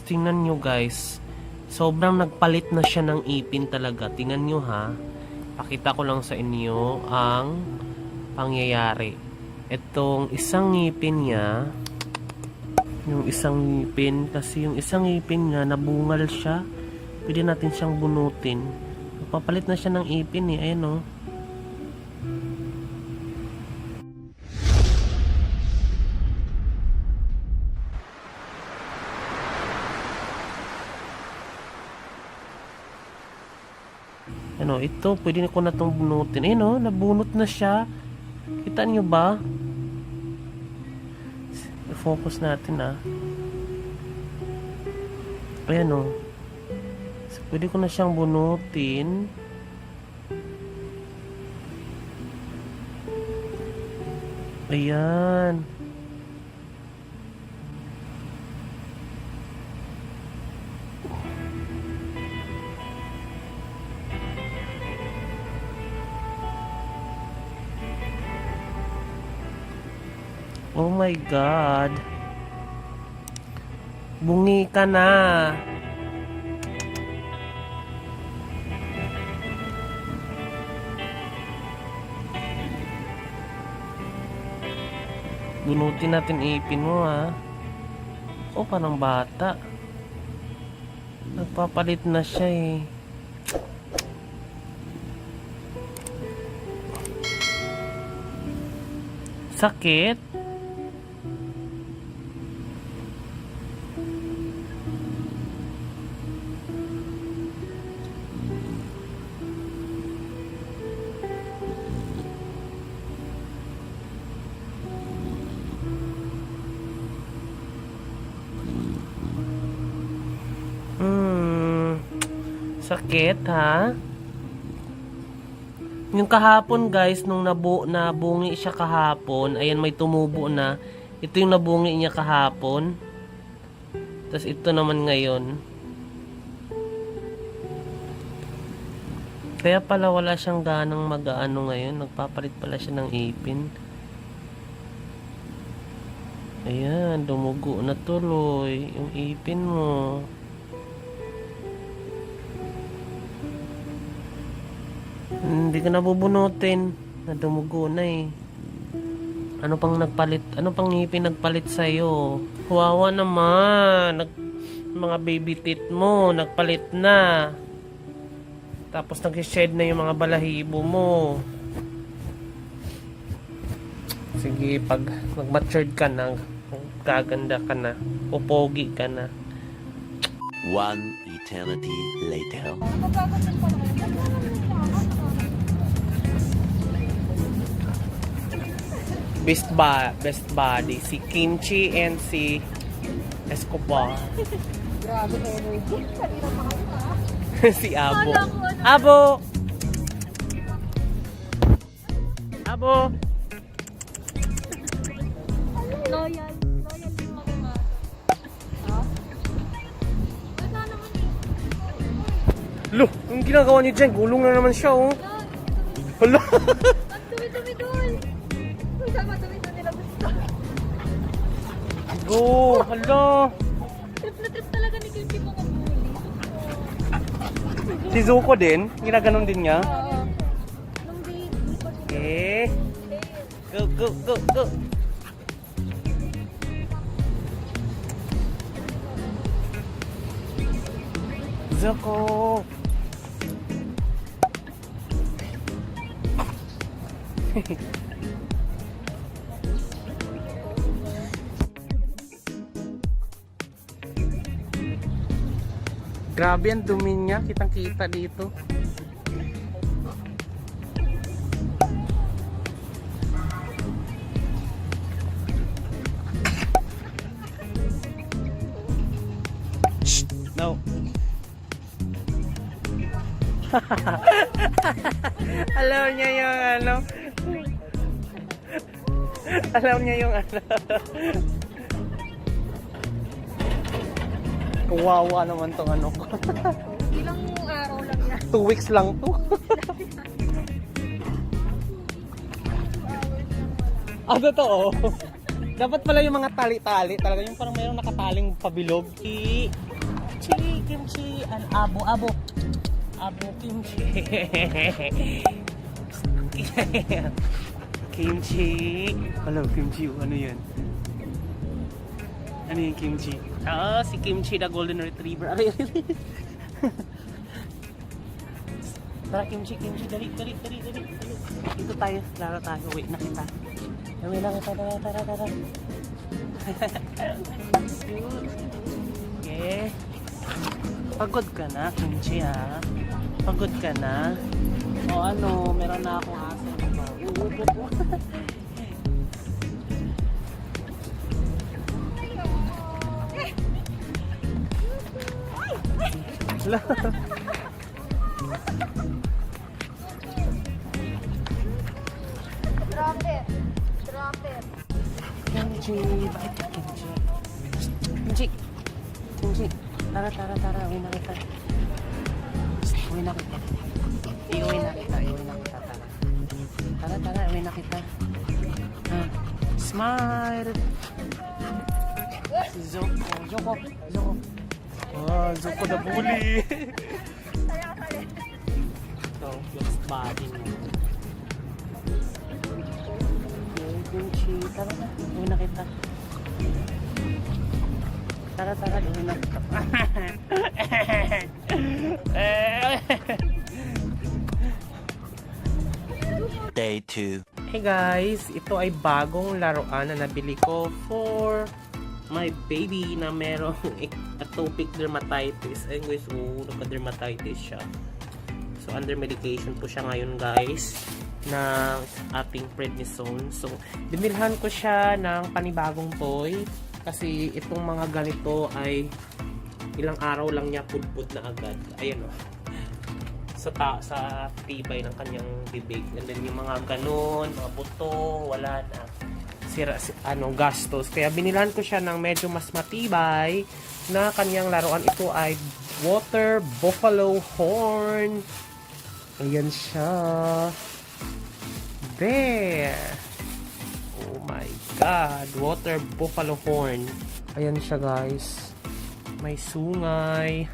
tingnan nyo guys. Sobrang nagpalit na siya ng ipin talaga. Tingnan nyo ha. Pakita ko lang sa inyo ang pangyayari. Itong isang ngipin niya, yung isang ngipin, kasi yung isang ngipin nga nabungal siya. Pwede natin siyang bunutin. Papalit na siya ng ipin eh. Ayan o. Ano, ito, pwede ko na itong bunutin. Ayun o, nabunot na siya. Kita nyo ba? I-focus natin ah. Ayan o. So, pwede ko na siyang bunutin. Ayan. Oh my God. Bungi ka na. Bunutin natin ipin mo ha. Oh, parang bata. Nagpapalit na siya eh. Sakit? Sakit ha? Yung kahapon guys, nung nabungi siya kahapon, ayan may tumubo na. Ito yung nabungi niya kahapon. Tapos ito naman ngayon. Kaya pala wala siyang ganang mag-aano ngayon. Nagpapalit pala siya ng ipin. Ayan, dumugo na tuloy yung ipin mo. Hindi ka nabubunutin. Nadumugo na eh. Ano pang nagpalit? Ano pang ngipin nagpalit sa'yo? Kawawa naman. Mga baby teeth mo, nagpalit na. Tapos nag-shed na yung mga balahibo mo. Sige, pag mag-matured ka na, gaganda ka na, pupogi ka na. One eternity later. Best body, si Kimchi and si Escobar. Grabe energy. Kanina pa kayo Si Abo. Abo! Abo! Loyal. Loyal yung mga ma. Ha? Wala naman eh. Lo, yung ginagawa niyo dyan, gulong na naman siya oh. Hala! Ang dumi-dumi doon. Uy, sama dumi-dumi nila gusto. Go! Hala! Trip na trip talaga ni Kimchi mga bully. Si Zuko din, ginaganon din niya. Oo. Nung di ko Eh. Go, go, go, go! Zuko! Grabe ang dumi niya, kitang-kita dito. Shh, no. Alam niya yung ano. Alam niya yung ano. Kawawa naman tong ano ko. ilang araw lang yan. 2 weeks lang to. Ah, totoo. Dapat pala yung mga tali-tali. Talaga yung parang mayroong nakataling pabilog. Kimchi. Abo. Abo kimchi. Kimchi. Hello, kimchi. Ano yan? Ano yung kimchi? Si Kimchi, the golden retriever. Aray. Tara, Kimchi. Dali. Dito tayo. Laro tayo. Wait na kita. Tara. Cute. Okay. Pagod ka na, Kimchi, ha? Pagod ka na? O ano, meron na akong aso. Uugot mo. Hala. Drop it. Kimchi, bakit ka Kimchi? Kimchi. Tara. Uwi na kita. Uwi na kita. Tara. Uwi na kita. Smile. Zoko. Zoko the bully. Ito, yung body mo. Kimchi, tara na. Uwi na kita. Tara, uwi na kita. Day 2. Hey guys, ito ay bagong laruan na nabili ko for my baby na merong atopic dermatitis. Ayun guys, nagka-dermatitis siya. So under medication po siya ngayon guys ng ating prednisone. So binilhan ko siya ng panibagong toy kasi itong mga ganito ay ilang araw lang niya pudpud na agad. Ayan o. Sa tibay ng kanyang bibig. And then yung mga ganun, mga buto, wala na. Gastos. Kaya binilhan ko siya ng medyo mas matibay na kanyang laruan. Ito ay water buffalo horn. Ayan siya. There. Oh my God. Water buffalo horn. Ayan siya guys. May sungay.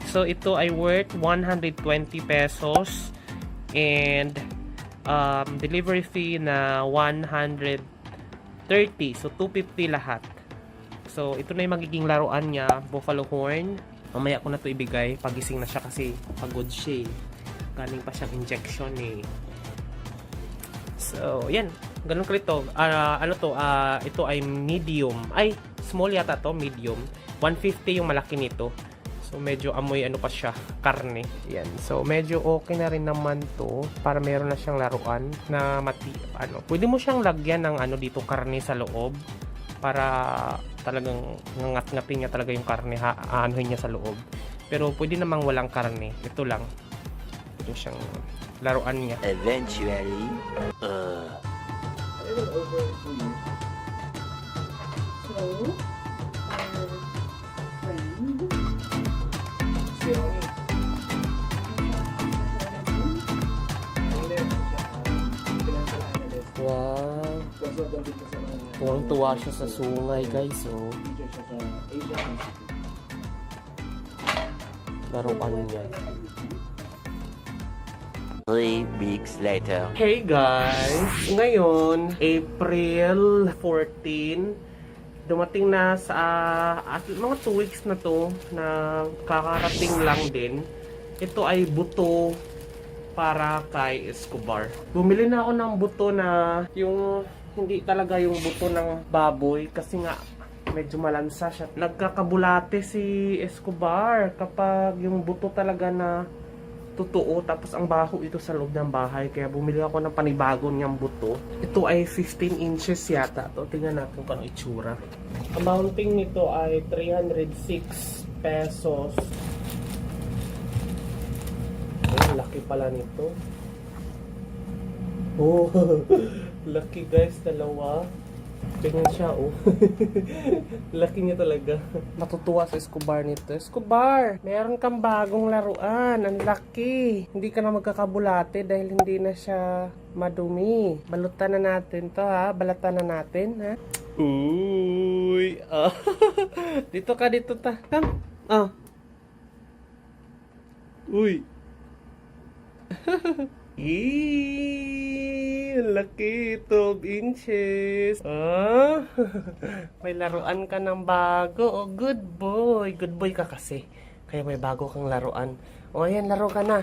So ito ay worth 120 pesos and delivery fee na 130. So 250 lahat. So ito na yung magiging laruan niya, buffalo horn. Mamaya ko na to ibigay pagising na siya kasi pagod siya. Galing pa siyang injection eh. So yan, ganun ko ito. Ito ay medium. Ay, small yata to, medium. 150 yung malaki nito. So medyo amoy pa siya, karne. Yan. So medyo okay na rin naman to para meron na siyang laruan na pwede mo siyang lagyan ng dito karne sa loob para talagang ngangat-ngatin niya talaga yung karne, anuhin niya sa loob. Pero pwede namang walang karne. Ito lang. Ito siyang laruan niya. Eventually, Wow. Tuwang-tuwa siya sa sungay guys. Oh. Laruan niya. 3 weeks later. Hey guys! Ngayon, April 14, dumating na sa mga 2 weeks na to na kakarating lang din. Ito ay buto para kay Escobar. Bumili na ako ng buto na yung hindi talaga yung buto ng baboy kasi nga medyo malansa siya. Nagkakabulate si Escobar kapag yung buto talaga na totoo tapos ang baho ito sa loob ng bahay. Kaya bumili ako ng panibago niyang buto. Ito ay 15 inches yata. Ito, tingnan natin kung anong itsura. Ang mounting nito ay 306 pesos. Ay, laki pala nito. Oh, laki guys, dalawa. Ganyan siya, oh. Laki niya talaga. Natutuwa sa Escobar nito. Escobar, meron kang bagong laruan. Ang laki. Hindi ka na magkakabulate dahil hindi na siya madumi. Balutan na natin to, ha? Balatan na natin, ha? Uy. Ah. Dito ka, dito ta. Come. Ah. Uy. Yee, laki, 12 inches. Ah, may laruan ka ng bago. Oh, good boy. Good boy ka kasi. Kaya may bago kang laruan. O, ayan, laro ka na.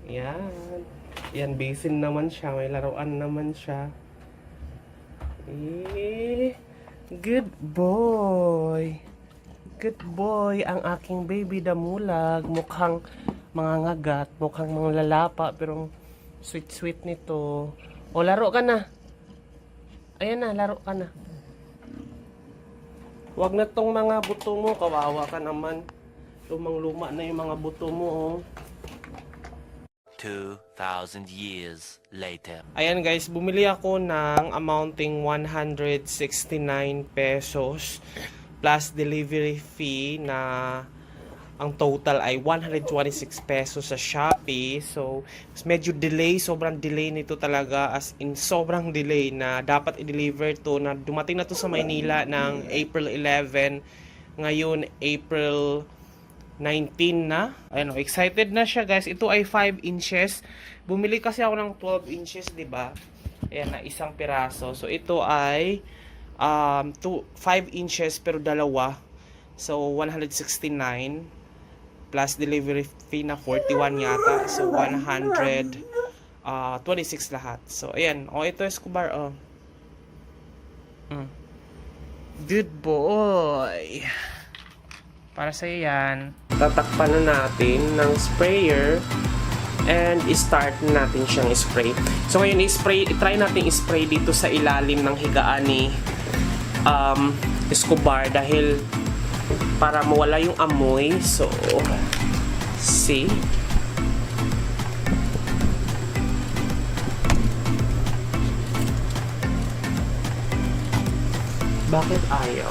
Yan. Yan, basin naman siya. May laruan naman siya. Eh, good boy. Good boy, ang aking baby damulag. Mukhang mga ngagat, mukhang mga lalapa, pero sweet-sweet nito. O, laro ka na. Ayan na, laro ka na. Huwag na tong mga buto mo, kawawa ka naman. Lumang-luma na yung mga buto mo, oh. 2,000 years later. Ayan guys, bumili ako ng amounting 169 pesos plus delivery fee na ang total ay 126 pesos sa Shopee. So, medyo delay, sobrang delay nito talaga, as in sobrang delay na dapat i-deliver to, na dumating na to sa Maynila ng April 11. Ngayon, April 19 na. Ayun, excited na siya guys. Ito ay 5 inches. Bumili kasi ako ng 12 inches, 'di ba? Ayan na, isang piraso. So ito ay 5 inches pero dalawa. So 169 plus delivery fee na 41 yata. So 126 lahat. So ayan, ito Escobar, Good boy. Para sa yan. Tatakpan na natin ng sprayer and i-start natin siyang spray. So ngayon i-try natin i-spray dito sa ilalim ng higaan ni Escobar dahil para mawala yung amoy. So see? Bakit ayaw?